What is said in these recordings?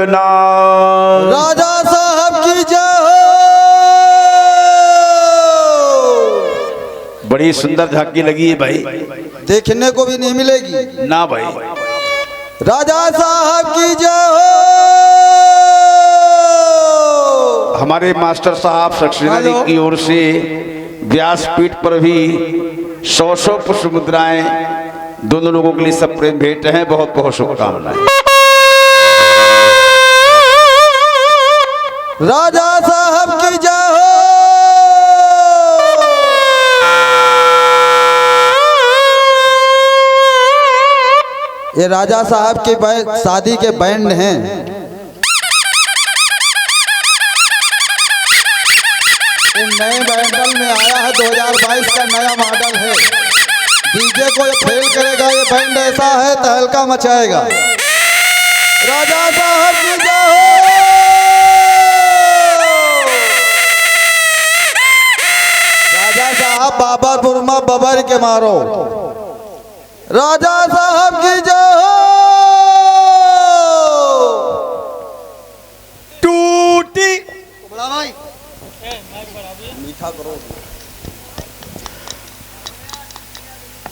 नाथ। राजा साहब की जय हो। बड़ी सुंदर झांकी लगी है भाई, देखने को भी नहीं मिलेगी ना भाई। राजा साहब की जय हो। हमारे मास्टर साहब सक्सेना जी की ओर से व्यासपीठ पर भी 100 पुष्प मुद्राएं दोनों लोगों के लिए सब प्रेम भेंट हैं। बहुत बहुत शुभकामनाएं। राजा साहब की जय हो। ये राजा साहब के शादी के बैंड हैं। ये नए मॉडल में आया है, 2022 का नया मॉडल है। डीजे को ये फेल करेगा, ये बैंड ऐसा है तहलका मचाएगा। राजा साहब की जय हो। राजा साहब बाबा बुरमा बबर के मारो। राजा साहब की जय हो। टूटी बड़ा भाई मीठा करो।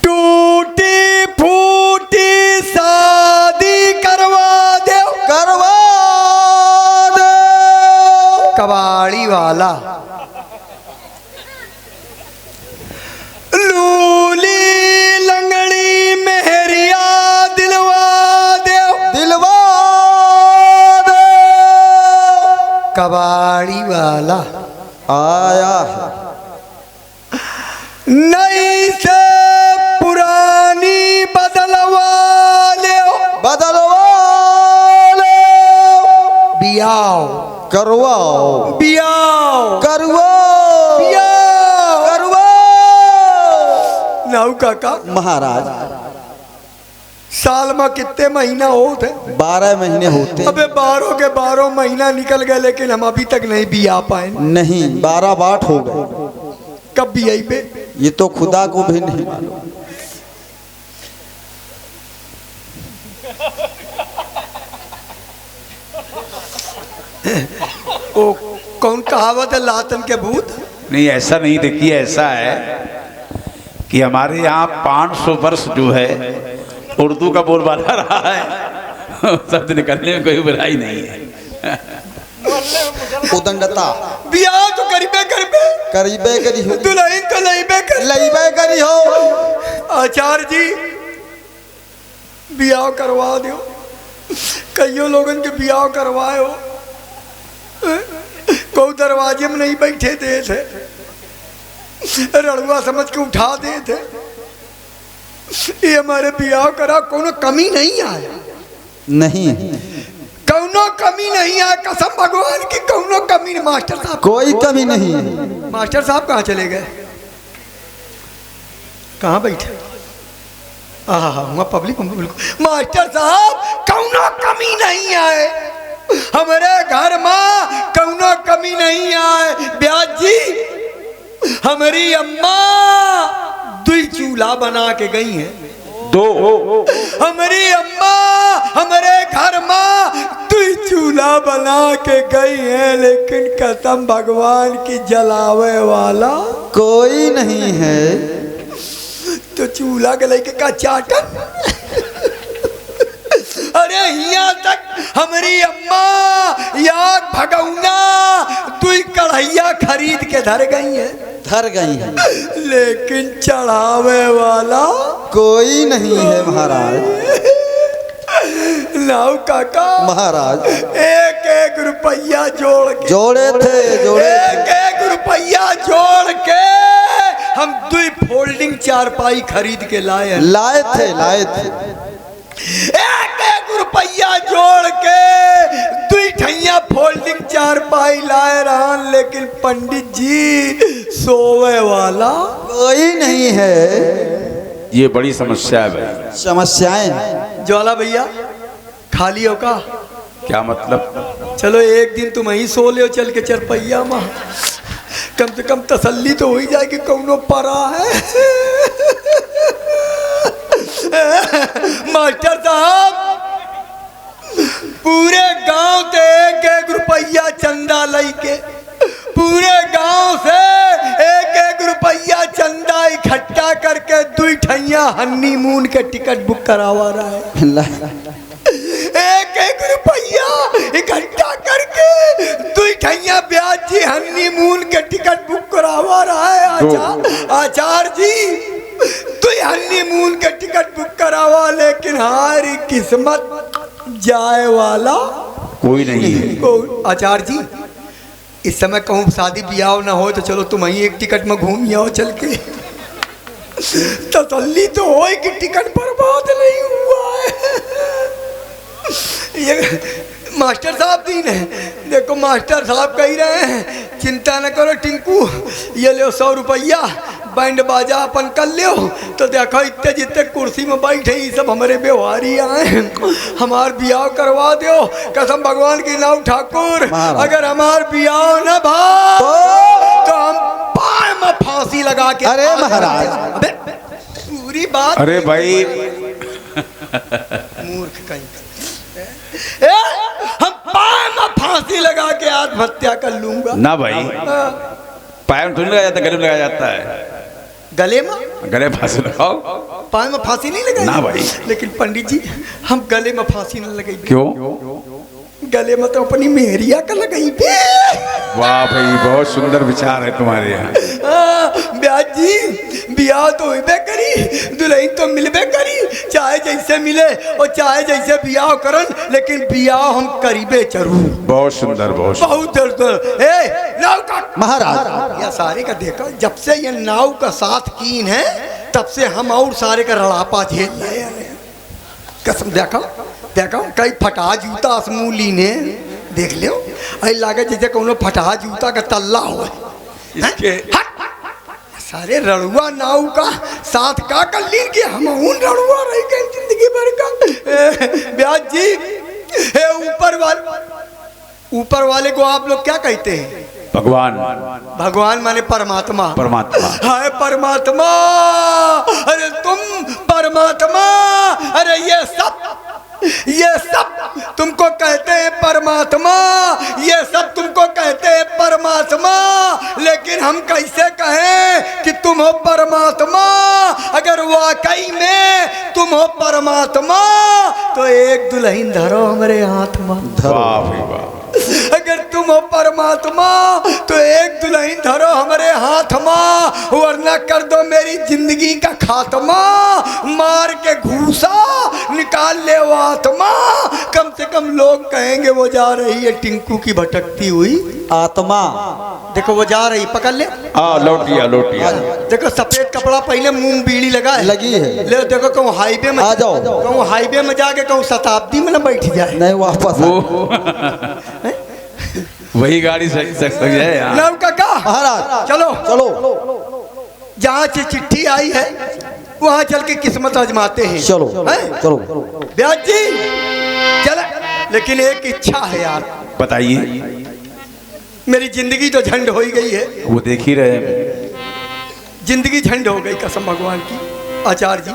टूटी फूटी शादी करवा दे, करवा दे। कबाड़ी वाला लूली लंगड़ी मेहरिया दिलवा दे, दिलवा दे। कबाड़ी वाला आया है। नई से पुरानी बदलवा ले, बदलवा ले। बियाह करवाओ, बियाह करवाओ, बियाह करवाओ। नाउ काका महाराज साल में कितने महीना होते? 12 महीने होते। अबे 12 के 12 महीना निकल गए, लेकिन हम अभी तक नहीं बिया पाए। नहीं 12 बाट हो गए। कब बियाई पे? ये तो खुदा को भी नहीं मालूम। ओ कौन कहावत है, लातन के भूत? नहीं ऐसा नहीं, देखिए ऐसा है कि हमारे यहाँ 500 वर्ष जो है उर्दू का बोलबाला रहा है। शब्द निकलने में कोई बुराई नहीं है। उदंडता बियाह तो करीबे करी हो, दुल्हन तो लईबे करी हो। आचार्य जी बियाह करवा दो। कईयों लोगन के बियाह करवाए हो, कोई दरवाजे में नहीं बैठे थे, रड़ुआ समझ के उठा दे थे। ये हमारे बियाह करा, कोनो कमी नहीं आया। नहीं कौनो कमी नहीं आया, कसम भगवान की कौनो कमी नहीं। मास्टर साहब कोई कमी नहीं। मास्टर साहब कहाँ चले गए? कहाँ बैठे? पब्लिक मास्टर साहब कौनो कमी नहीं आए, हमारे घर में कौनो कमी नहीं आए। ब्याज जी हमारी अम्मा 2 चूल्हा बना के गई हैं। 2 हमारी अम्मा हमारे घर में 2 चूल्हा बना के गई है, लेकिन कसम भगवान की जलावे वाला कोई नहीं है। तो चूल्हा के लेके का चाटन। अरे यहाँ तक हमारी अम्मा या भगौना 2 कढ़ैया खरीद के धर गई है, लेकिन चढ़ावे वाला कोई नहीं है महाराज। नाउ काका महाराज 1-1 रुपया जोड़ के जोड़े थे 1-1 रुपया जोड़ के हम 2 फोल्डिंग चारपाई खरीद के लाए थे 1-1 रुपया जोड़ के 2 ठैया फोल्डिंग चारपाई लाए रहन, लेकिन पंडित जी सोवे वाला कोई नहीं है। ये बड़ी समस्या है भाई। समस्याएं ज्वाला भैया खाली हो का? क्या मतलब? चलो एक दिन तुम ही सो ले चल के चरपैया में, कम से कम तसल्ली तो हो ही जाएगी कौनो परा है। मास्टर साहब पूरे गांव दई के पूरे गांव से 1-1 रुपया चंदा इकट्ठा करके 2 ठैया हनीमून के टिकट बुक करावा रहा है। 1-1 रुपया इकट्ठा करके 2 ठैया ब्याज जी हनीमून के टिकट बुक करावा रहा है। आचार्य जी 2 हनीमून के टिकट बुक करावा, लेकिन हमारी किस्मत जाए वाला कोई नहीं है। आचार्य जी इस समय कहूँ शादी ब्याह ना हो तो चलो तुम ही एक टिकट में घूम आओ चल के, तसल्ली तो हो कि टिकट बर्बाद नहीं हुआ है। ये मास्टर साहब दीन है, देखो मास्टर साहब कह रहे हैं चिंता न करो टिंकू, ये लो 100 रुपया बैंड बाजा अपन कर लो। तो देखो इतने जितने कुर्सी में बैठे ये सब हमारे व्यवहारी आए, हमार बियाह करवा दो कसम भगवान की नाव ठाकुर, अगर हमार बियाह न भा तो हम पाए में फांसी लगा के। अरे महाराज पूरी बात। अरे भाई मूर्ख कहीं हम पाए में फांसी लगा के आत्महत्या कर लूंगा। ना भाई, पैर में थोड़ी लगाया जाता, गले में लगाया जाता है। गले में? गले फांसी लगाओ, पाए में फांसी नहीं लगाई ना भाई। लेकिन पंडित जी हम गले में फांसी न लगाई। क्यों? गले में तो अपनी मेहरिया का लगाई बे। वाह भाई, बहुत सुंदर विचार है तुम्हारे यहाँ। ब्याज जी ब्याह तो होबे करी, दुल्हन तो मिलबे करी, चाहे जैसे मिले और चाहे जैसे ब्याह करन, लेकिन ब्याह हम करीबे जरूर। बहुत सुंदर, बहुत दर्द। ए नाव का महाराज या सारे का देखो, जब से ये नाव का साथ कीन है तब से हम और सारे का रड़ापा झेल रहे हैं। कसम देखो देखो कई फटा जूता असमूली ने देख लो, ऐ लागे जैसे कोनो फटा जूता का तल्ला हो इसके। सारे रड़ुआ नाव का साथ का कर लीन कि हम उन रड़ुआ रह गए जिंदगी भर का। ब्याज जी ऊपर वाले को आप लोग क्या कहते हैं? भगवान। भगवान माने परमात्मा। परमात्मा। हाय परमात्मा, अरे तुम परमात्मा, अरे ये सब तुमको कहते हैं परमात्मा, ये सब तुमको कहते हैं परमात्मा, लेकिन हम कैसे कहें कि तुम हो परमात्मा? अगर वाकई में तुम हो परमात्मा तो एक दुल्हन धरो हमारे हाथ में। वाह भाई वाह। अगर तुम हो परमात्मा तो एक दुल्हन धरो हमारे हाथ में, वरना कर दो मेरी जिंदगी का खात्मा, मार के घूसा निकाल ले वो आत्मा। कम से कम लोग कहेंगे वो जा रही है टिंकू की भटकती हुई आत्मा। देखो वो जा रही, पकड़ ले। लौटिया। देखो सफेद कपड़ा पहले, मुंह बीड़ी लगा है, लगी है। ले देखो कहूँ हाईवे में आ जाओ, कहूँ हाईवे में जाके कहूँ शताब्दी में न बैठ जाए। नहीं वापस वही गाड़ी सही है नाम काका। महाराज चलो चलो जहाँ से चिट्ठी आई है वहाँ चल के किस्मत आजमाते हैं। चलो हैं? चलो ब्याज जी चल, लेकिन एक इच्छा है यार। बताइए। मेरी जिंदगी तो झंड हो ही गई है, वो देख ही रहे हैं। जिंदगी झंड हो गई कसम भगवान की। आचार्य जी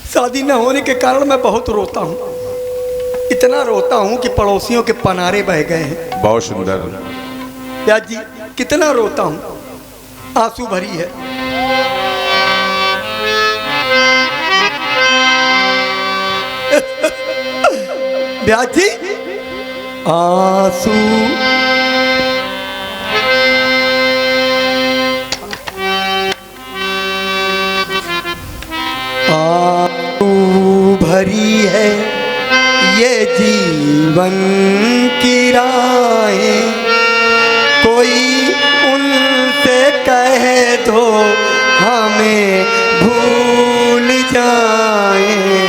शादी न होने के कारण मैं बहुत रोता हूँ, इतना रोता हूँ कि पड़ोसियों के पनारे बह गए हैं। बहुत सुंदर। ब्याज जी कितना रोता हूँ, आंसू भरी है। ब्याज जी आंसू भरी है ये जीवन की राहें, कोई उनसे कह दो हमें भूल जाएं।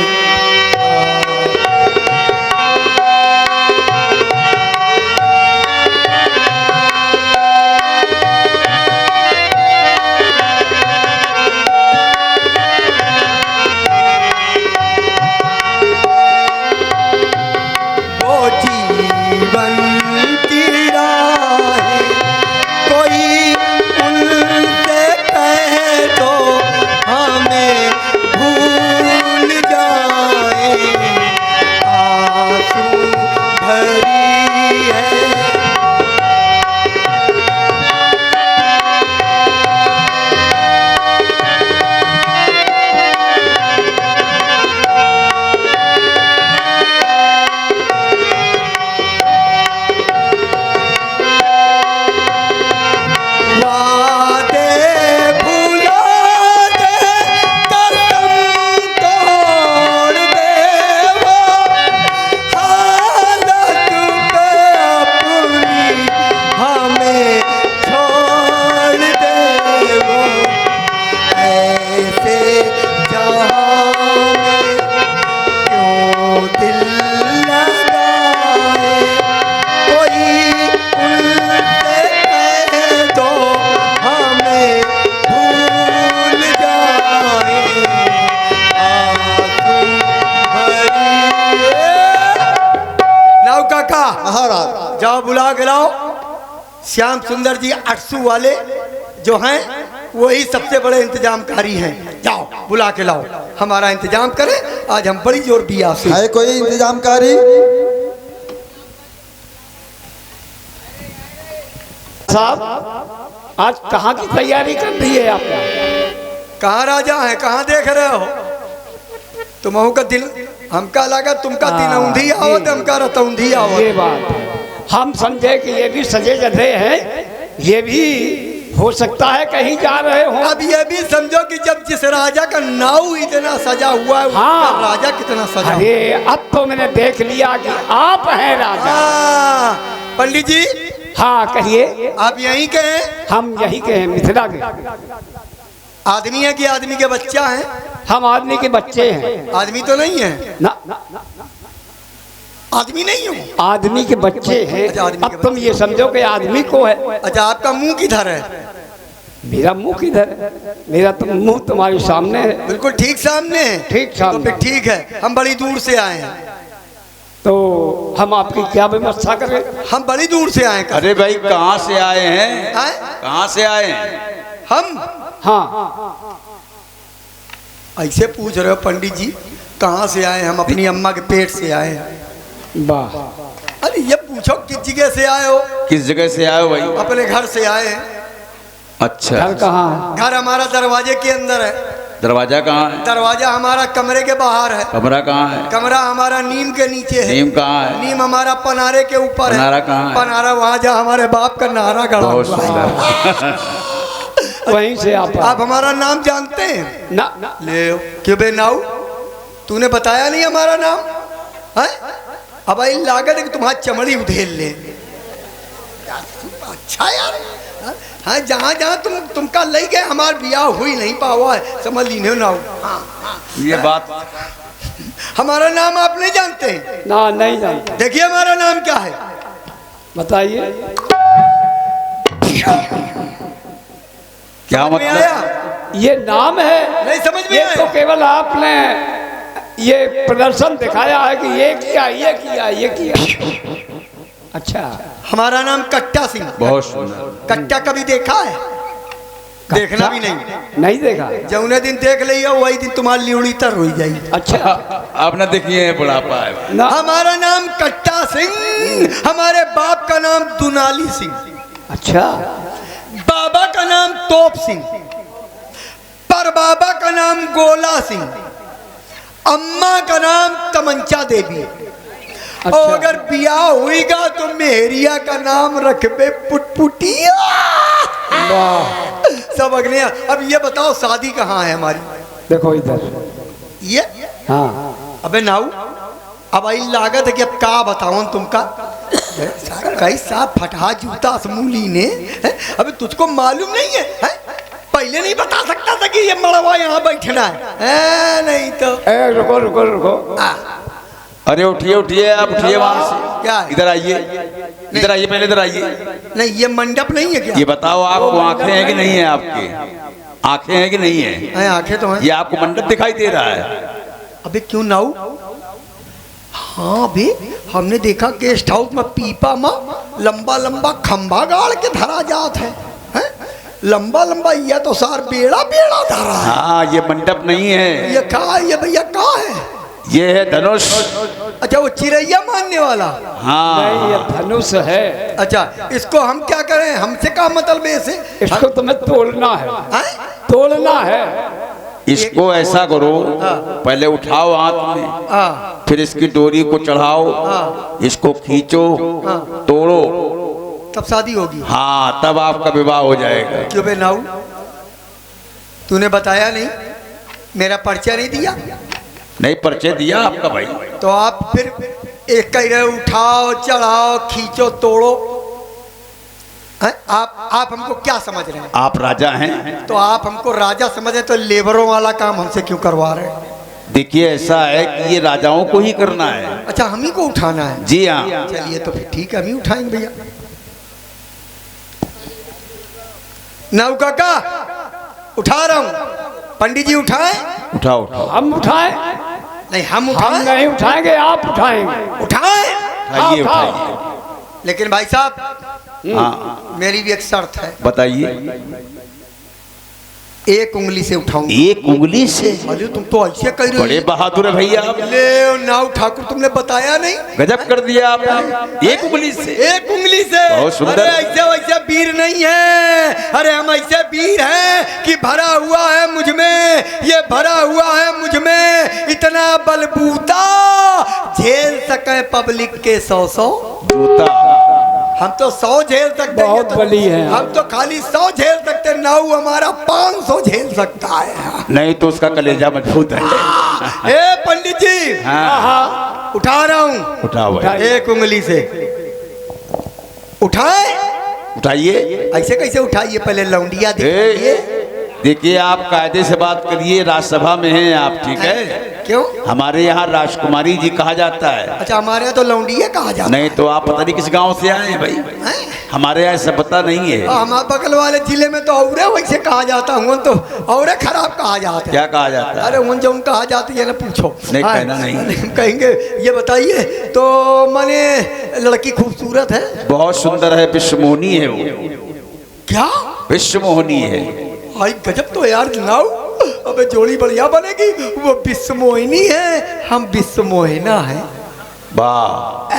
काका महाराज जाओ बुला के लाओ श्याम सुंदर जी 800 वाले जो हैं वही सबसे बड़े इंतजामकारी हैं। जाओ बुला के लाओ, हमारा इंतजाम करें। आज हम बड़ी जोर बिया से है कोई इंतजामकारी? साहब आज कहाँ की तैयारी कर रही है आप? कहाँ राजा है, कहाँ देख रहे हो? तुमहू का दिल हमका लगा तुमका दिन औंधी आवत, हमका रतौंधी ये आवत। बात है। हम समझे कि ये भी सजे जधे हैं, ये भी हो सकता है कहीं जा रहे हो। अब ये भी समझो कि जब जिस राजा का नाव इतना सजा हुआ है हाँ। उसका राजा कितना सजा हुआ है। अरे अब तो मैंने देख लिया कि आप हैं राजा। हाँ, पंडित जी हाँ कहिए। आप यहीं के हैं? हम यही के हैं, मिथिला के। आदमी है कि आदमी के बच्चा है? हम आदमी के बच्चे हैं। आदमी तो नहीं है, ना आदमी नहीं हो। आदमी के बच्चे हैं। अच्छा, आदमी के अब तुम ये समझो कि आदमी को है। अच्छा, आपका मुंह किधर है? मेरा मुंह किधर है? मेरा तो मुंह तुम्हारे सामने है। बिल्कुल ठीक सामने है। ठीक सामने। तो फिर ठीक है, हम बड़ी दूर से आए हैं। तो हम आपकी क्या व्यवस्था करें? हम बड़ी दूर से आए हैं। अरे भाई कहाँ से आए हैं? आए? कहाँ से आए हैं? हम हाँ ऐसे पूछ रहे हो पंडित जी? कहाँ से आए? हम अपनी अम्मा के पेट से आए हैं। वाह। अरे ये पूछो किस जगह से आए हो? किस जगह से आए हो भाई? अपने घर से आए हैं। अच्छा, घर कहाँ घर हमारा दरवाजे के अंदर है। दरवाजा कहाँ है? दरवाजा हमारा कमरे के बाहर है। कमरा कहाँ है? कमरा हमारा नीम के नीचे है। नीम कहाँ है? नीम हमारा पनारे के ऊपर है। पनारा कहाँ है? पनारा वहाँ जहाँ हमारे बाप का नारा गड़ा बहुत हुआ है। सुंदर। वहीं से आप आप हमारा नाम जानते हैं? ना ले क्यों बे नाऊ, तूने बताया नहीं हमारा नाम है? अब आई लागत है कि तुम्हारी चमड़ी उधेल ले। अच्छा यार, हाँ जहाँ जहाँ तुमका ले गए हमार बियाह हुई नहीं पावा है, समझ लीने नाऊ। ये बात हमारा नाम आप नहीं जानते हैं? ना नहीं जानते। देखिए हमारा नाम क्या है, बताइए। क्या समझ में मतलब? आया? ये नाम है? नहीं समझ में ये आया? तो केवल आपने ये प्रदर्शन दिखाया है कि ये किया ये किया ये किया। अच्छा, हमारा नाम कट्टा सिंह। बहुत सुंदर। कट्टा कभी देखा है? देखना भी नहीं। नहीं देखा। जौने दिन देख लिया वही दिन तुम्हारी लिउड़ी तर हो जाएगी। अच्छा आप ना देखिए बुढ़ापा है। ना। हमारा नाम कट्टा सिंह, हमारे बाप का नाम दुनाली सिंह, अच्छा बाबा का नाम तोप सिंह, पर बाबा का नाम गोला सिंह, अम्मा का नाम तमंचा देवी। अच्छा। और अगर बियाह हुईगा तो मेहरिया का नाम रखबे पुटपुटिया। वाह। सब अगले। अब ये बताओ शादी कहाँ है हमारी? देखो इधर। ये हाँ अबे नाऊ, अब आई लागत है कि अब का बताऊं तुमका? कई साहब फटा जूता समूली ने है? अबे तुझको मालूम नहीं है? पहले नहीं बता सकता था कि ये मड़वा यहाँ बैठना है? नहीं तो ए, रुको रुको रुको। अरे उठिए उठिए, आप उठिए वहां से। क्या है? इधर आइए, इधर आइए, पहले इधर आइए। नहीं, ये मंडप नहीं है क्या? ये बताओ आपको आंखें हैं कि नहीं है? आपके आंखें हैं कि नहीं है? आंखें तो हैं। ये आपको मंडप दिखाई दे रहा है? अबे क्यों नाऊ? हाँ बे, हमने देखा गेस्ट हाउस में पीपा में लंबा लंबा खंभा गाड़ के धरा जात है, हैं? लंबा लंबा ये तो सार बेड़ा बेड़ा धरा है। हाँ, ये मंडप नहीं है। ये कहा है? ये भैया कहा है? ये है धनुष। अच्छा, वो चिरैया मानने वाला। नहीं, ये हाँ, धनुष है। अच्छा, इसको हम क्या करें? हमसे क्या मतलब है इसे? इसको तुम्हें तोड़ना है। हैं? तोड़ना है। इसको ऐसा करो, पहले उठाओ हाथ में, हाँ फिर इसकी डोरी को चढ़ाओ, इसको खींचो, तोड़ो, तब शादी होगी। हाँ तब आपका विवाह हो जाएगा। क्यों बे नाऊ, तूने बताया नहीं, मेरा परिचय नहीं दिया? नहीं, परिचय दिया आपका भाई। तो आप फिर एक कह रहे उठाओ चढ़ाओ खींचो तोड़ो, हैं? आप हमको क्या समझ रहे हैं? आप राजा हैं। तो आप हमको राजा समझे तो लेबरों वाला काम हमसे क्यों करवा रहे हैं? देखिए ऐसा है कि ये राजाओं को ही करना है। अच्छा, हम ही को उठाना है? जी हाँ। चलिए तो फिर ठीक है, हम ही उठाएंगे भैया। नाऊ काका उठा रहा हूँ। पंडित जी उठाएं? उठाओ उठाओ। हम उठाएं? नहीं, हम हम उठाएं। नहीं उठाएंगे, आप उठाएंगे। उठाएं उठाइए खाओ, उठाइए। लेकिन भाई साहब हाँ मेरी भी एक शर्त है, बताइए। एक उंगली से उठाऊंगी। एक उंगली से? अरे तुम तो ऐसे कह रहे बड़े हो। बहादुर है भैया आप। ले नाव ठाकुर, तुमने बताया नहीं? गजब कर दिया आपने, एक उंगली से। एक उंगली से। बहुत सुंदर। अरे ऐसे वैसे वीर नहीं है, अरे हम ऐसे वीर हैं कि भरा हुआ है मुझ में, ये भरा हुआ है मुझ में इतना बलबूता, झेल सके पब्लिक के 100 जूता। हम तो 100 झेल सकते हैं, बहुत बली है। हम तो खाली 100 झेल सकते, नाव हमारा 500 झेल सकता है। नहीं तो उसका कलेजा मजबूत है। ए पंडित जी, हाँ उठा रहा हूँ। उठाओ भाई। एक उंगली से उठाए। उठाइए। ऐसे कैसे उठाइए, पहले लौंडिया दिखाइए। देखिए आप कायदे से बात करिए, राज्यसभा में हैं आप, ठीक है? क्यों? हमारे यहाँ राजकुमारी जी कहा जाता है। अच्छा, हमारे यहाँ तो लौंडिया कहा जाता नहीं तो आप पता नहीं किस गांव से आए हैं भाई, है। हमारे यहाँ ऐसा पता नहीं है। हमारे बगल वाले जिले में तो औरे वैसे कहा जाता हूँ, तो औरे खराब कहा जाता है। क्या कहा जाता है? अरे उन जो कहा जाती है ना, पूछो। नहीं, हाँ, कहना नहीं। हम कहेंगे। ये बताइए तो माने लड़की खूबसूरत है? बहुत सुंदर है, विश्वमोहिनी है वो। क्या? विश्वमोहिनी है। भाई गजब तो यार जनाओ, अबे जोड़ी बढ़िया बनेगी। वो विश्वमोहिनी है, हम विश्वमोहिना है। वाह,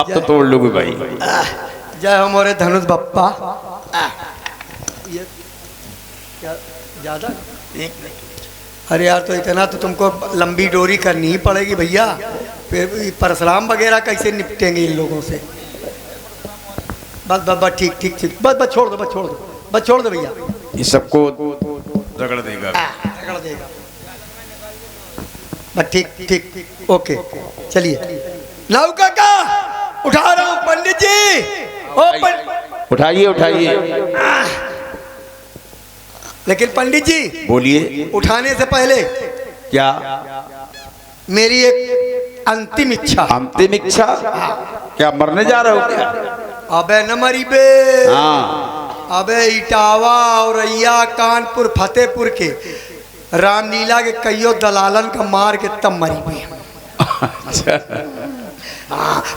अब तो तोड़ लोगे भाई। जय हो मोरे धनुष बप्पा। ये क्या ज्यादा? एक नहीं। अरे यार, तो इतना तो तुमको लंबी डोरी करनी ही पड़ेगी भैया, फिर परशुराम वगैरह कैसे निपटेंगे इन लोगों से? बस बस बस, ठीक ठीक ठीक, बस बस छोड़ दो, बस छोड़ दो, बस छोड़ दो भैया। ये सबको रगड़ देगा। रगड़ देगा। बस ठीक ठीक, ओके, चलिए। लाऊ काका, उठा रहा हूँ पंडित जी। उठाइए उठाइए। लेकिन पंडित जी, बोलिए। उठाने से पहले क्या? मेरी एक अंतिम इच्छा। अंतिम इच्छा? क्या मरने जा रहे हो क्या? अबे न मरी बे। हाँ। अबे इटावा, औरैया, कानपुर, फतेहपुर के रामलीला के कईयों दलालन का मार के तब मरी बे।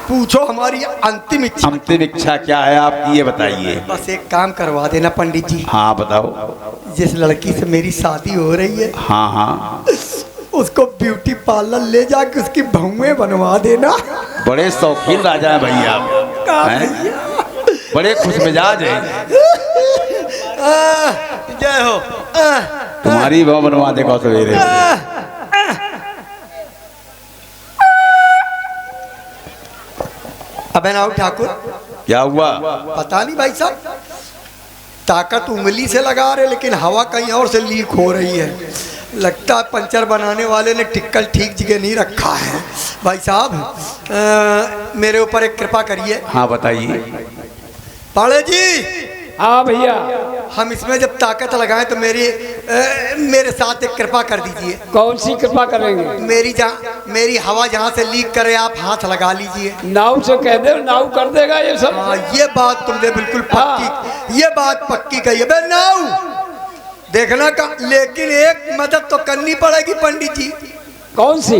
पूछो हमारी अंतिम इच्छा। अंतिम इच्छा क्या है आपकी, ये बताइए। बस एक काम करवा देना पंडित जी। हाँ बताओ। जिस लड़की से मेरी शादी हो रही है, हाँ हाँ, उसको ब्यूटी पार्लर ले जाके उसकी भौएं बनवा देना। बड़े शौकीन राजा हैं भैया आप, हैं? बड़े खुश मिजाज हैं। जय हो। तुम्हारी भौ बनवा देगा सवेरे। अबे नाउ ठाकुर, क्या हुआ? पता नहीं भाई साहब, ताकत उंगली से लगा रहे लेकिन हवा कहीं और से लीक हो रही है। लगता है पंचर बनाने वाले ने टिक्कल ठीक जगह नहीं रखा है। भाई साहब, मेरे ऊपर एक कृपा करिए। हाँ बताइए। पाड़े जी, हाँ भैया, हम इसमें जब ताकत लगाएं तो मेरे साथ एक कृपा कर दीजिए। कौन सी कृपा करेंगे? मेरी हवा जहाँ से लीक करे आप हाथ लगा लीजिए। नाव से कह दे, नाव कर देगा ये सब। हाँ, ये बात तुमने बिल्कुल पक्की, ये बात पक्की कही है। बे नाउ देखना का, लेकिन एक मदद तो करनी पड़ेगी पंडित जी। कौन सी?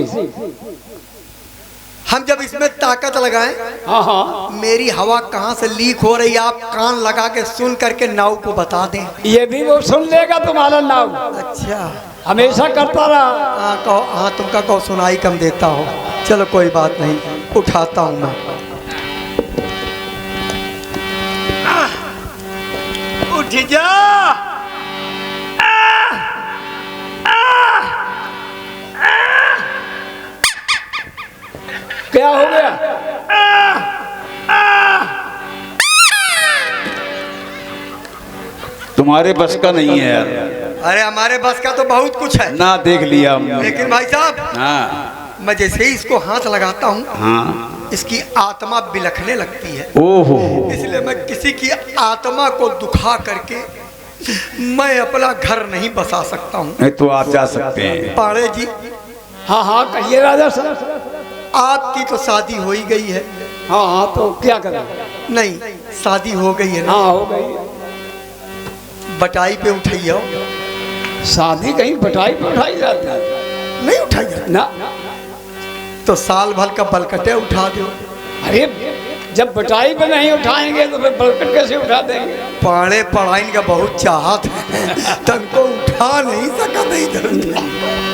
हम जब इसमें ताकत लगाएं, हाँ हाँ, मेरी हवा कहाँ से लीक हो रही है आप कान लगा के सुन करके नाव को बता दें। ये भी वो सुन लेगा तुम्हारा नाव। अच्छा, हमेशा करता रहा। हाँ कहो, हाँ तुमका कहो सुनाई कम देता हो। चलो कोई बात नहीं, उठाता हूँ मैं। उठ जा। क्या हो गया? तुम्हारे बस का नहीं है यार। अरे हमारे बस का तो बहुत कुछ है ना, देख लिया हमने। लेकिन भाई साहब, हाँ मैं जैसे ही इसको हाथ लगाता हूँ, हाँ। इसकी आत्मा बिलखने लगती है। ओहो, इसलिए मैं किसी की आत्मा को दुखा करके मैं अपना घर नहीं बसा सकता हूँ। नहीं तो आप जा सकते हैं। पाड़े जी, हाँ हाँ कहिए राजा साहब। आपकी तो शादी हो ही गई है। हाँ हाँ, तो क्या करें? नहीं, शादी हो गई है ना? हाँ हो गई। बटाई पे उठाइए। शादी कहीं बटाई पे उठाई जाती है? नहीं उठाइए ना। तो साल भर का बलकटे उठा दो। अरे जब बटाई पे नहीं उठाएंगे तो फिर बलकट कैसे उठा देंगे? पढ़े पढ़ाई का बहुत चाहत है, तुमको उठा नहीं सका नहीं इधर।